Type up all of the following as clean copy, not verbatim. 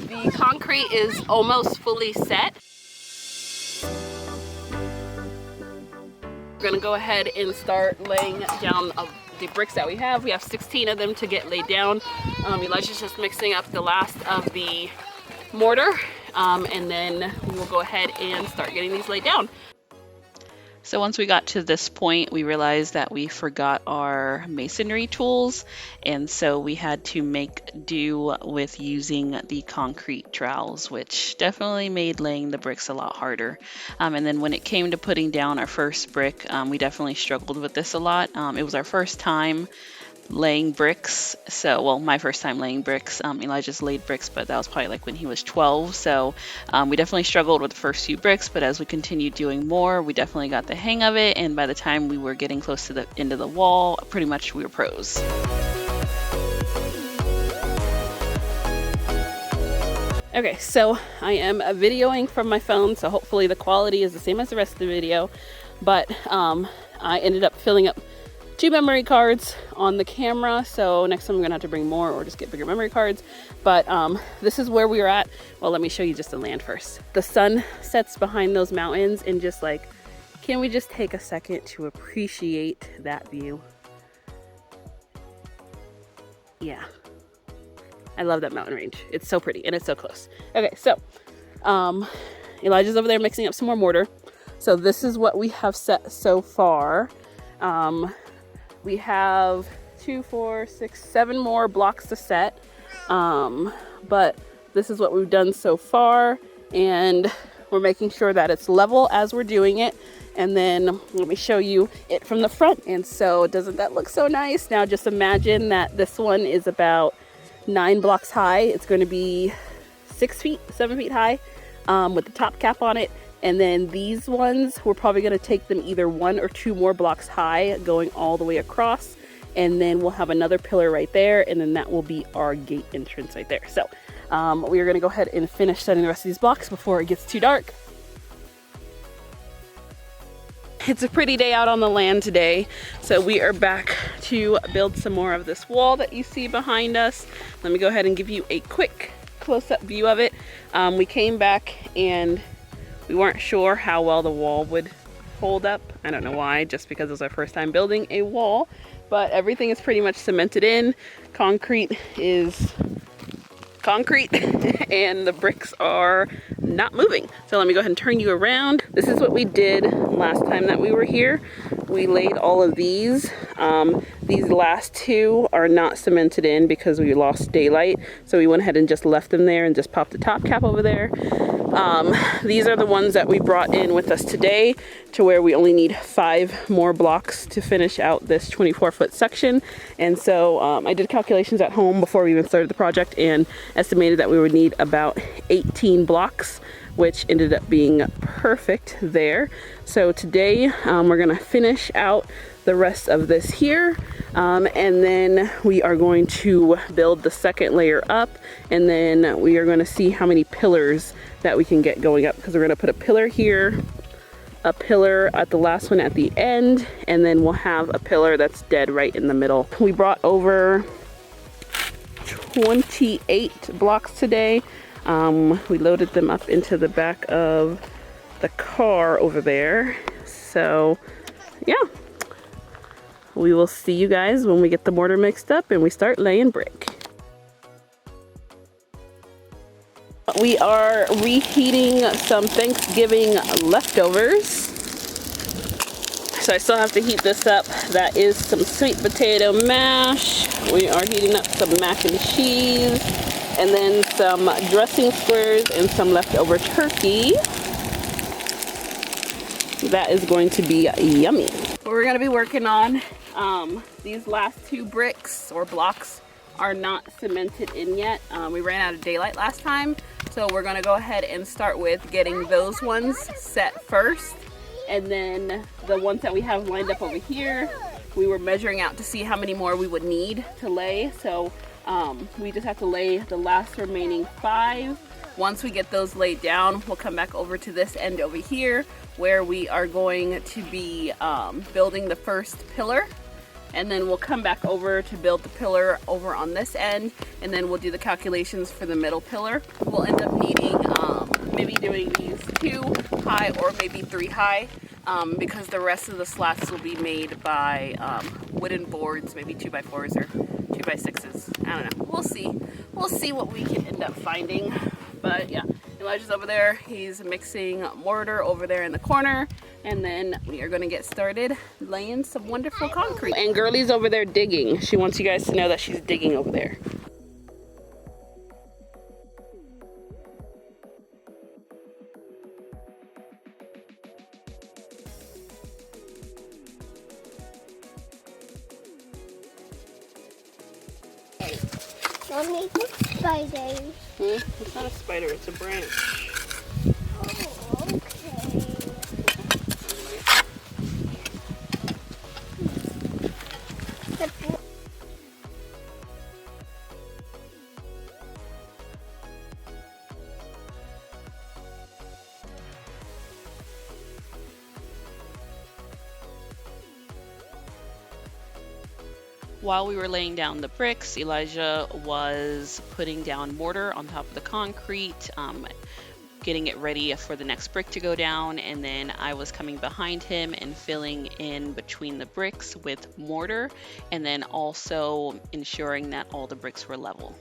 The concrete is almost fully set. We're gonna go ahead and start laying down the bricks that we have. We have 16 of them to get laid down. Elijah's just mixing up the last of the mortar, and then we will go ahead and start getting these laid down. So once we got to this point, we realized that we forgot our masonry tools, and so we had to make do with using the concrete trowels, which definitely made laying the bricks a lot harder. And then when it came to putting down our first brick, we definitely struggled with this a lot. It was our first time laying bricks. So, well, my first time laying bricks. Elijah's laid bricks, but that was probably like when he was 12. So we definitely struggled with the first few bricks, but as we continued doing more, we definitely got the hang of it. And by the time we were getting close to the end of the wall, pretty much we were pros. Okay, so I am videoing from my phone, so hopefully the quality is the same as the rest of the video, but I ended up filling up 2 memory cards on the camera, so next time I'm gonna have to bring more or just get bigger memory cards. But this is where we are at. Well, let me show you just the land first. The sun sets behind those mountains, and just like, can we just take a second to appreciate that view? Yeah, I love that mountain range. It's so pretty and it's so close. Okay, so Elijah's over there mixing up some more mortar. So this is what we have set so far. We have 2, 4, 6, 7 more blocks to set, but this is what we've done so far, and we're making sure that it's level as we're doing it. And then let me show you it from the front. And so doesn't that look so nice? Now just imagine that this one is about 9 blocks high. It's going to be 6 feet, 7 feet high, with the top cap on it. And then these ones, we're probably going to take them either 1 or 2 more blocks high, going all the way across. And then we'll have another pillar right there, and then that will be our gate entrance right there. So we are going to go ahead and finish setting the rest of these blocks before it gets too dark. It's a pretty day out on the land today, so we are back to build some more of this wall that you see behind us. Let me go ahead and give you a quick close-up view of it. We came back and we weren't sure how well the wall would hold up. I don't know why, just because it was our first time building a wall, but everything is pretty much cemented in. Concrete is concrete and the bricks are not moving. So let me go ahead and turn you around. This is what we did last time that we were here. We laid all of these. These last 2 are not cemented in because we lost daylight. So we went ahead and just left them there and just popped the top cap over there. These are the ones that we brought in with us today, to where we only need 5 more blocks to finish out this 24-foot section. And so I did calculations at home before we even started the project and estimated that we would need about 18 blocks, which ended up being perfect there. So today we're gonna finish out the rest of this here, and then we are going to build the second layer up, and then we are going to see how many pillars that we can get going up, because we're going to put a pillar here, a pillar at the last one at the end, and then we'll have a pillar that's dead right in the middle. We brought over 28 blocks today. We loaded them up into the back of the car over there. So yeah, we will see you guys when we get the mortar mixed up and we start laying brick. We are reheating some Thanksgiving leftovers. So I still have to heat this up. That is some sweet potato mash. We are heating up some mac and cheese, and then some dressing squares and some leftover turkey. That is going to be yummy. We're going to be working on these last 2 bricks or blocks are not cemented in yet. We ran out of daylight last time, so we're going to go ahead and start with getting those ones set first, and then the ones that we have lined up over here, we were measuring out to see how many more we would need to lay. So we just have to lay the last remaining 5. Once we get those laid down, we'll come back over to this end over here where we are going to be building the first pillar. and then we'll come back over to build the pillar over on this end, and then we'll do the calculations for the middle pillar. We'll end up needing maybe doing these 2 high or maybe 3 high, because the rest of the slats will be made by wooden boards, maybe 2x4s or 2x6s. I don't know. We'll see. We'll see what we can end up finding. But yeah, Elijah's over there. He's mixing mortar over there in the corner. And then we are going to get started laying some wonderful concrete. And Girlie's over there digging. She wants you guys to know that she's digging over there. Mommy, it's spiders. It's not a spider, it's a branch. Oh, okay. While we were laying down the bricks, Elijah was putting down mortar on top of the concrete, getting it ready for the next brick to go down, and then I was coming behind him and filling in between the bricks with mortar, and then also ensuring that all the bricks were level.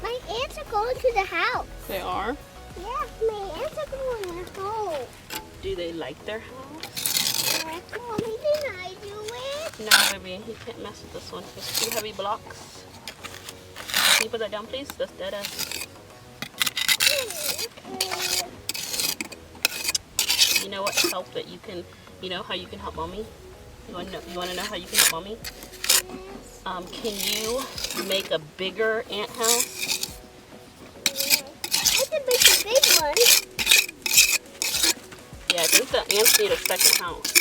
My ants are going to the house. They are? Yeah, my ants are going to the house. Do they like their house? Yeah, Mommy, didn't I do it? No, baby, you can't mess with this one. It's 2 heavy blocks. Can you put that down, please? That's dead ass. Okay. You know what help that you can, you know how you can help mommy? You want to know how you can help mommy? Yes. Can you make a bigger ant house? I can make a big one. Yeah, I think the ants need a second house.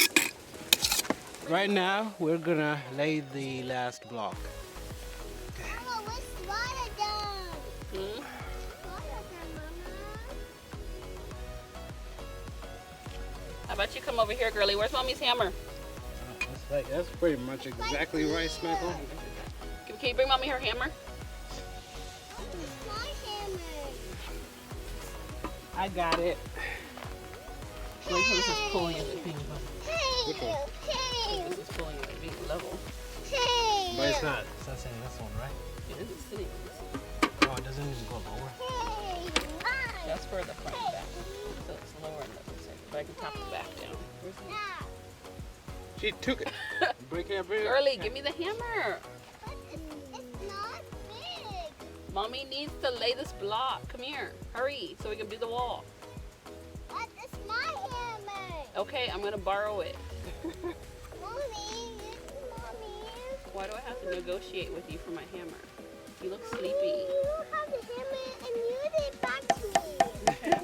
Right now, we're gonna lay the last block. Mama, where's water done? Hmm? Water done, Mama. How about you come over here, girlie? Where's mommy's hammer? That's pretty much exactly right, Smeckle. Can you bring mommy her hammer? Where's my hammer? I got it. Like this is pulling at the thing, Hey, Which one? hey, this is pulling at the big level. hey. But it's not saying this one, right? It isn't sitting on this. Oh, it doesn't even go lower. Hey, mine. That's for the front and back. So it's lower in the other side. But I can top the back down. Where's the Now, She took it. Break it, break it. Girlie, give me the hammer. but it's not big. Mommy needs to lay this block. Come here. Hurry so we can do the wall. But it's my hammer. Okay, I'm gonna borrow it. Mommy, it's Mommy. Why do I have to negotiate with you for my hammer? You look sleepy. You have the hammer and you give it back to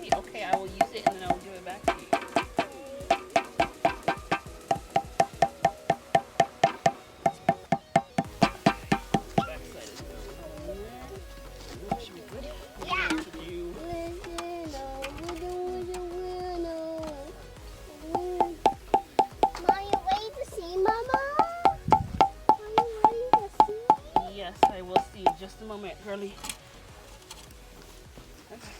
me. Okay, I will use it and then I will give it back to you. Backside is going there. Should be good. Yeah. To do Are you ready to see, Mama? Are you ready to see? Yes, I will see in just a moment, girlie. Okay.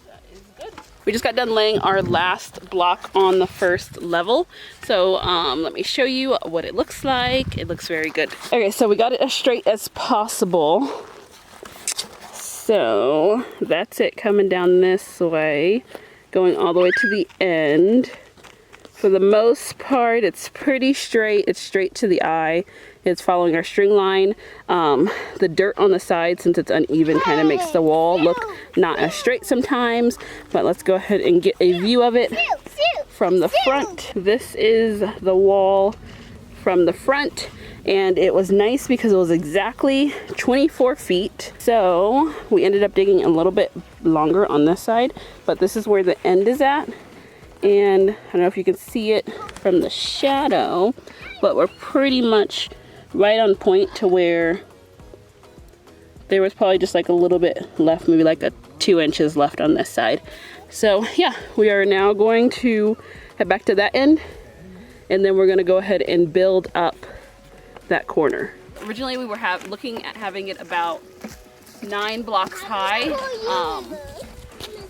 That is good. We just got done laying our last block on the first level. So let me show you what it looks like. It looks very good. Okay, so we got it as straight as possible. So that's it coming down this way, going all the way to the end. For the most part, it's pretty straight. It's straight to the eye. It's following our string line. The dirt on the side, since it's uneven, kind of makes the wall look not as straight sometimes. But let's go ahead and get a view of it from the front. This is the wall from the front. And it was nice because it was exactly 24 feet. So we ended up digging a little bit longer on this side, but this is where the end is at. And I don't know if you can see it from the shadow, but we're pretty much right on point to where there was probably just like a little bit left, maybe like 2 inches left on this side. So yeah, we are now going to head back to that end, and then we're gonna go ahead and build up that corner. Originally we were looking at having it about 9 blocks high.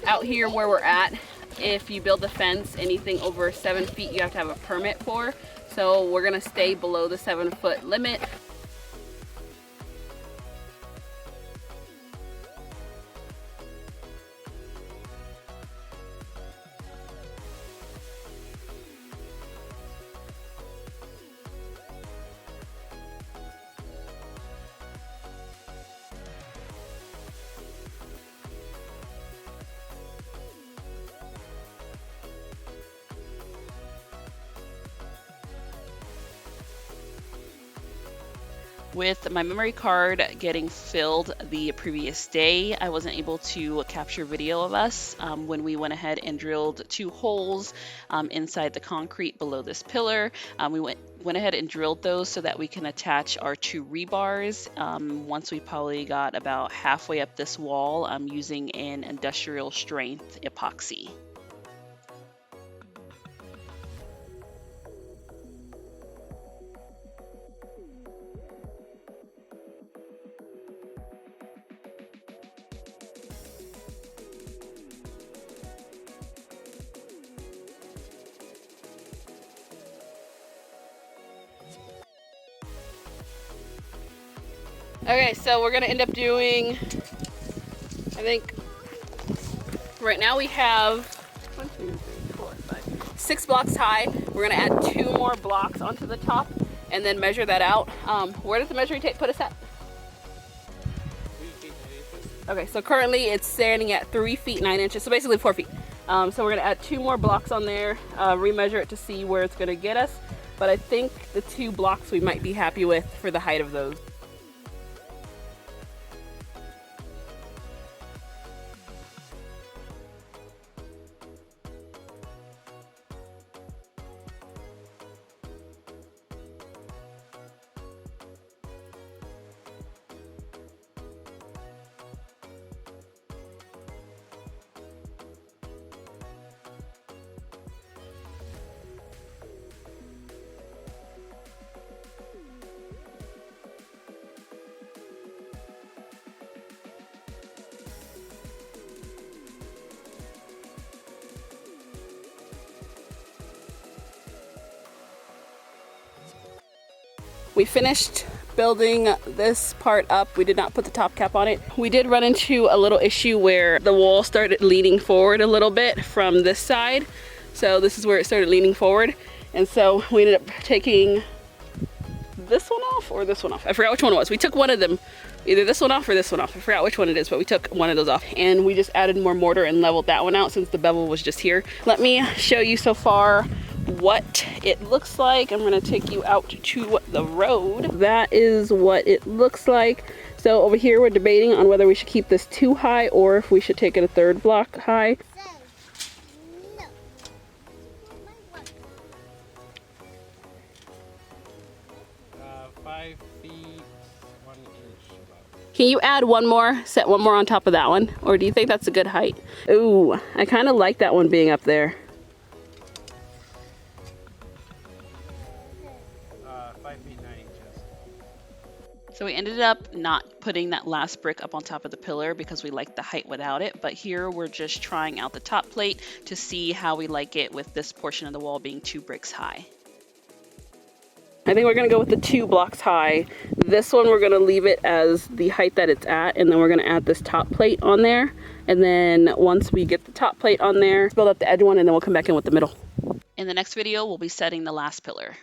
Out here where we're at, if you build a fence anything over 7 feet, you have to have a permit for. So we're gonna stay below the 7-foot limit. With my memory card getting filled the previous day, I wasn't able to capture video of us when we went ahead and drilled 2 holes inside the concrete below this pillar. We went ahead and drilled those so that we can attach our 2 rebars once we probably got about halfway up this wall using an industrial strength epoxy. Okay, so we're gonna end up doing, I think, right now we have 1, 2, 3, 4, 5, 6 blocks high. We're gonna add 2 more blocks onto the top and then measure that out. Where does the measuring tape put us at? 3 feet 9 inches. Okay, so currently it's standing at 3 feet 9 inches, so basically 4 feet. So we're gonna add 2 more blocks on there, remeasure it to see where it's gonna get us. But I think the 2 blocks we might be happy with for the height of those. We finished building this part up. We did not put the top cap on it. We did run into a little issue where the wall started leaning forward a little bit from this side. So this is where it started leaning forward. And so we ended up taking this one off or this one off. I forgot which one it was. We took one of them, either this one off or this one off. I forgot which one it is, but we took one of those off. And we just added more mortar and leveled that one out since the bevel was just here. Let me show you so far what it looks like. I'm gonna take you out to the road. That is what it looks like. So over here we're debating on whether we should keep this 2 high or if we should take it a 3rd block high. No. 5 feet 1 inch. About. Can you add one more, set one more on top of that one? Or do you think that's a good height? Ooh, I kind of like that one being up there. 5 feet 9 inches. So we ended up not putting that last brick up on top of the pillar because we like the height without it, but here we're just trying out the top plate to see how we like it with this portion of the wall being 2 bricks high. I think we're gonna go with the 2 blocks high. This one we're gonna leave it as the height that it's at, and then we're gonna add this top plate on there. And then once we get the top plate on there, build up the edge one, and then we'll come back in with the middle. In the next video, we'll be setting the last pillar.